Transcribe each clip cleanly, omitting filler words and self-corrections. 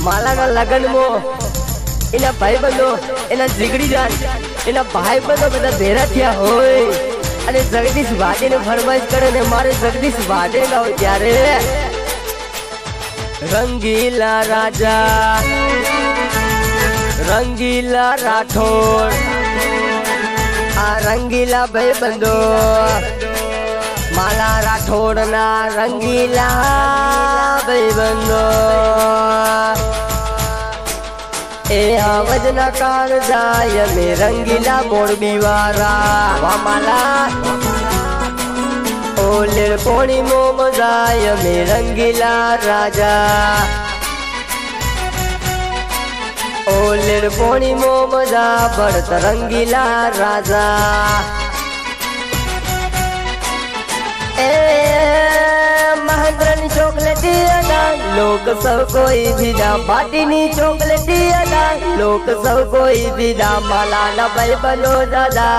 માલાના લગનમાં એના ભાઈબંધો એના જીગડી જાન એના ભાઈબંધો બધા ભેરા થયા હોય અને જગદીશ વાડેને ફરમાઈશ કરે ને મારે જગદીશ વાડે ગાવ ત્યારે રંગીલા રાજા રંગીલા રાઠોડ આ રંગીલા ભાઈબંધો માલા રાઠોડ ના રંગીલા ભાઈબંધો એ આવજ ના કાર જાય મે રંગીલા મોરબી વાળા વા માલા ઓલે કોણી મો મજાય મે રંગીલા રાજા ઓલે કોણી મો મજા બળત રંગીલા રાજા ए महेंद्र चॉकलेटी अदा लोग सब कोई विदा बाटी नी चॉकलेटी अदा लोग सब कोई विदा माला न भाई बनो दादा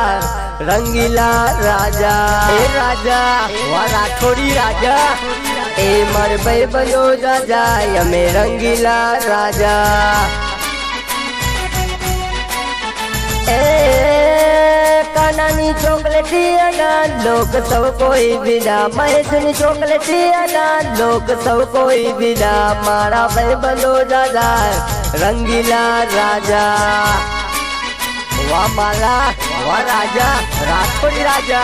रंगीला राजा ए राजा वाला थोड़ी राजा ए मर भाई बनो दादा यमे रंगीला राजा ए कानानी चॉकलेटी अदा लोग सब कोई विदा महेशनी चॉकलेटी अदा लोग सब कोई विदा मारा भाई बनो दादा रंगीला राजा वाह माला वाह राजा राठौड़ राजा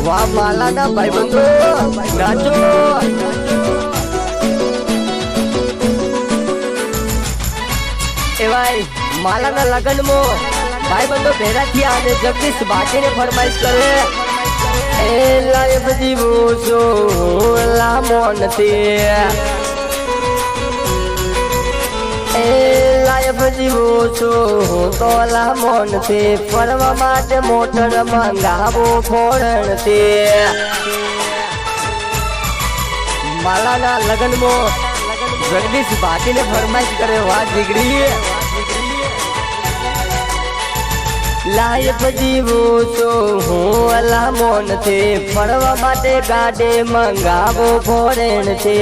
वाह माला ना भाई बंधु नाचो ए भाई माला ना लगन मो भाई बंधु भेरा थिया ने जगदीश बाटे ने फरमाइश करे ए लाइफ जीवो सो ला मोनते ए लाइफ जीवो सो तो ला मोनते फरवा माटे मोटर मंगावो फोड़नते माला ना लगन मो जगदीश बाटी ने फरमाइश करे वाह जिगड़ी लाइफ जीवो तो हूँ अला मोन थे फरवा माटे गाडे मंगावो फोरेन थे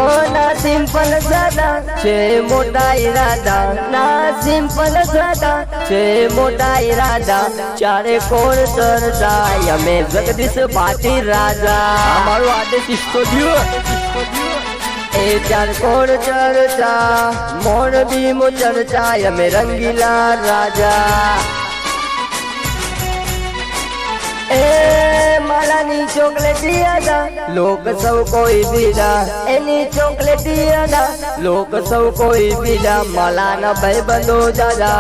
ओ ना सिंपल सादा छे मोटा इरादा ना सिंपल सादा छे मोटा इरादा चारे कोर चर्चा यमे जगदीश बाटी राजा हमारो आदेश स्टूडियो ए चार कोर चर्चा मोरबी मो चर्चा यमे रंगीला राजा ए माला नी चॉकलेटी अदा लोग सब कोई विदा एनी चॉकलेटी अदा लोग सब कोई विदा माला ना भाई बनो दादा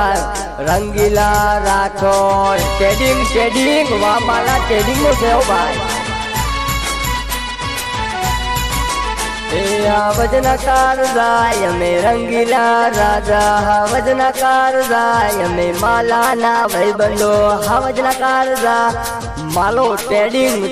रंगीला राठौड़ ट्रेडिंग वाह माला ट्रेडिंग मो से भाई वजनकार जाय में रंगीला राजा वजनकार जाय में माला ना भाई बंदो वजनकार जा मालो ट्रेडिंग